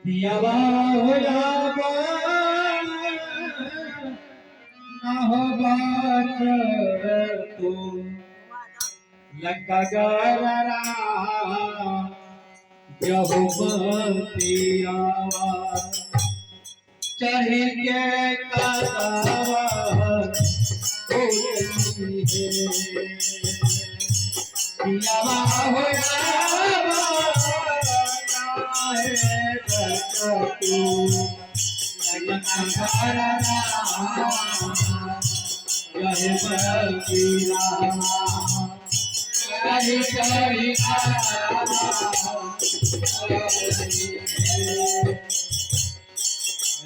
पियावा हो जावा ना हो बात तू लगा गरा पियावा चढ़ के कदावा पियावा हो जावा तू लगा गरा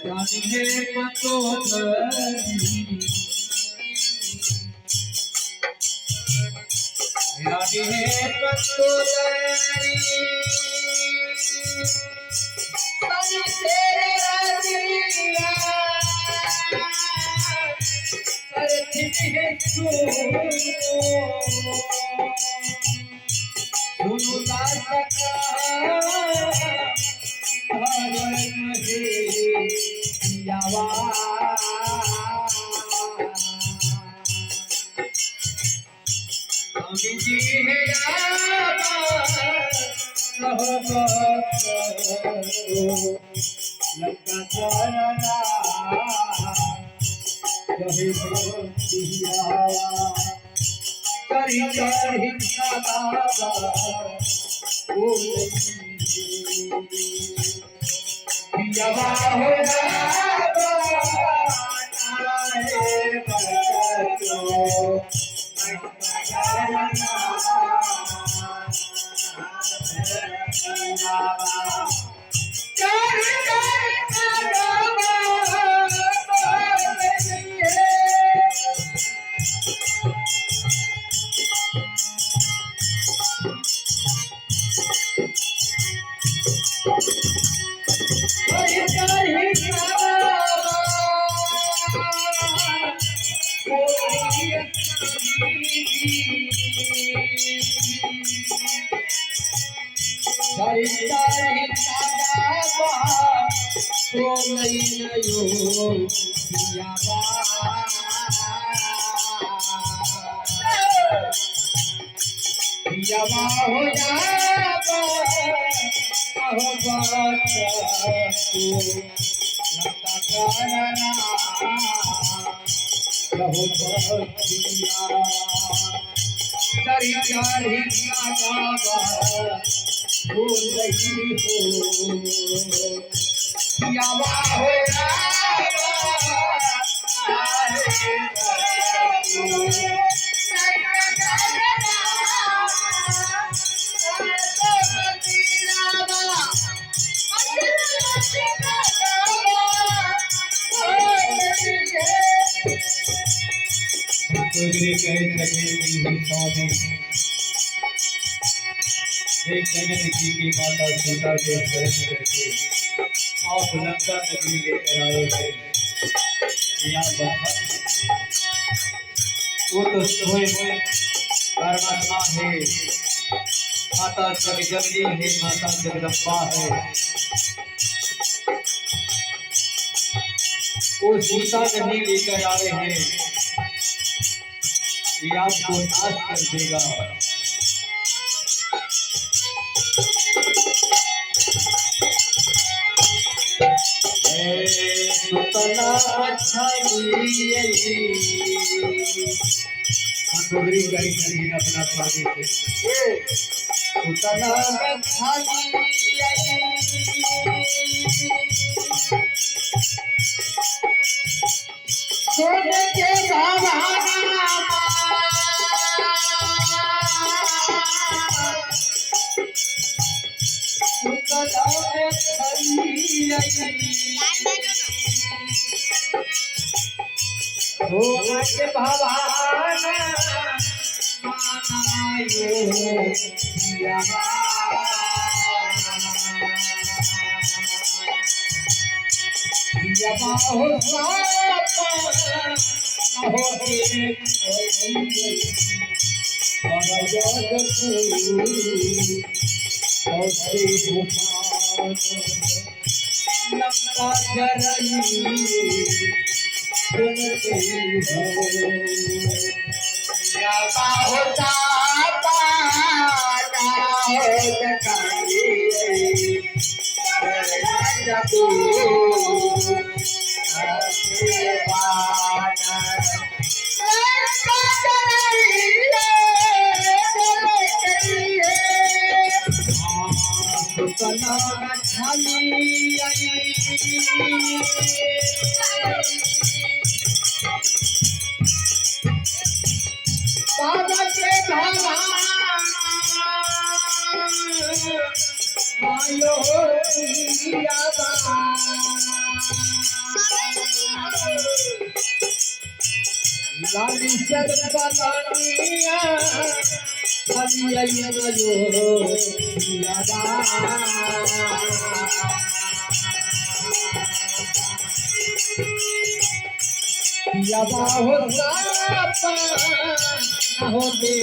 रानी है मंदोदरी रानी है मंदोदरी बनी तेरे रानिया करती है सुनो ना सका पियावा जी है लगा करना कहे करी करी पियावा हो पियावा हो जावा हो बात तू लगा करना कहो बतिया चरी चरी जावा भूल गई हो पियावा हो जावा एक जगत जी की माता सीता के शरण करके आप लंका नगरी लेकर आए थे। वो तो स्वयं परमात्मा है, माता जगजननी है, माता जगदम्बा है। वो सीता नहीं लेकर आए हैं, ये आपको नाश कर देगा। डोगरी गाई करी अपना स्वामी से उतना सोने के बाबा के भगवान मानायो पियावा हो होते लंका जरई होता बाबा के धारा आयो लाली सरपनिया हरिया याबा हो दे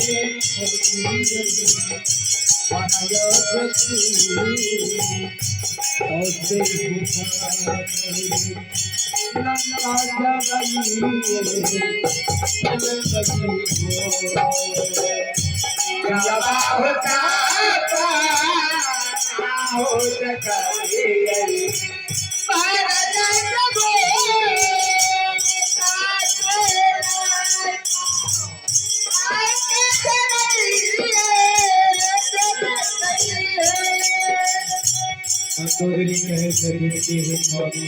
चौधरी कहे देखते हैं स्वामी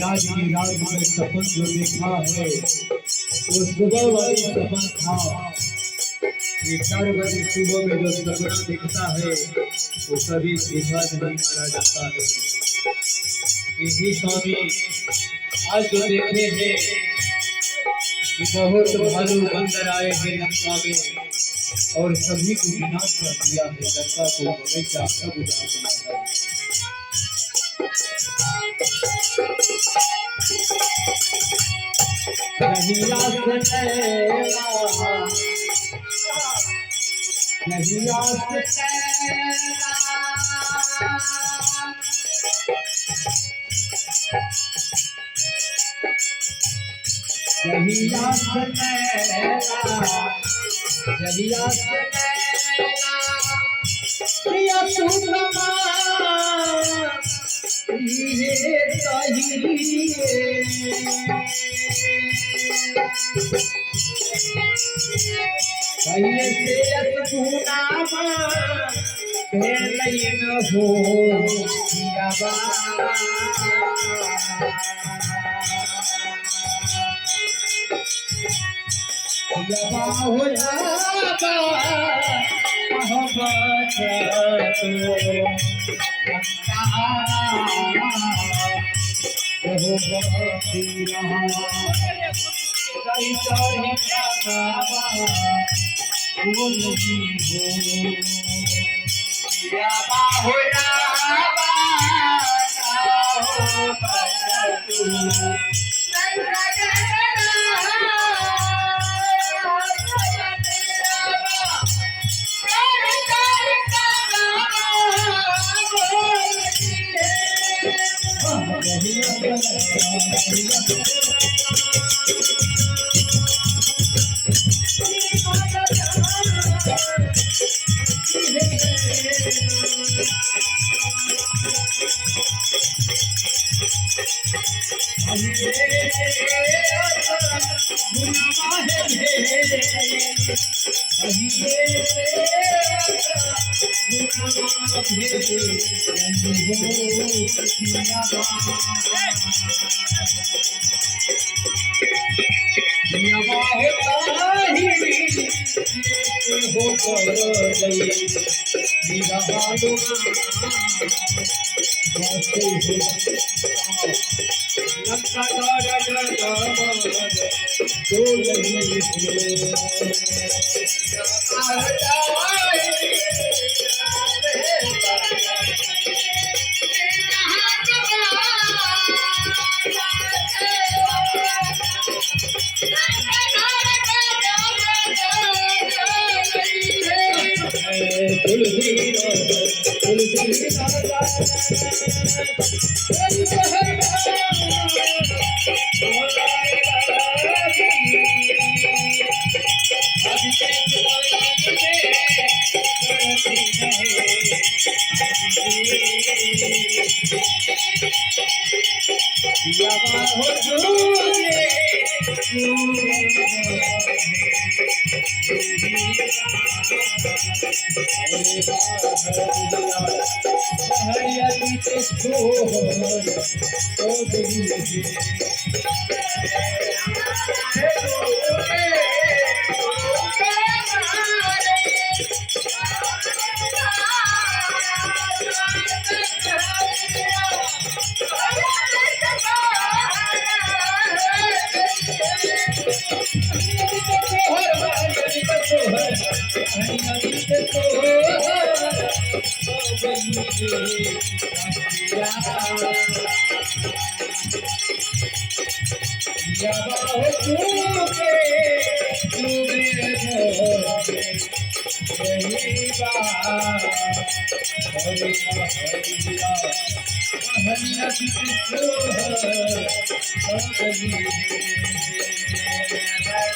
आज की रात में सपन जो देखा है वो सुबह वाली सपन था। ये 4 बजे सुबह में जो सपना दिखता है वो कभी झूठा नहीं माना जाता है। यही स्वामी आज जो देखे हैं कि बहुत भालू बंदर आए हैं लंका में और सभी को विनाश कर दिया है। लंका को हमेशा सब उजाड़ दिया है। नहीं आस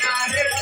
Hare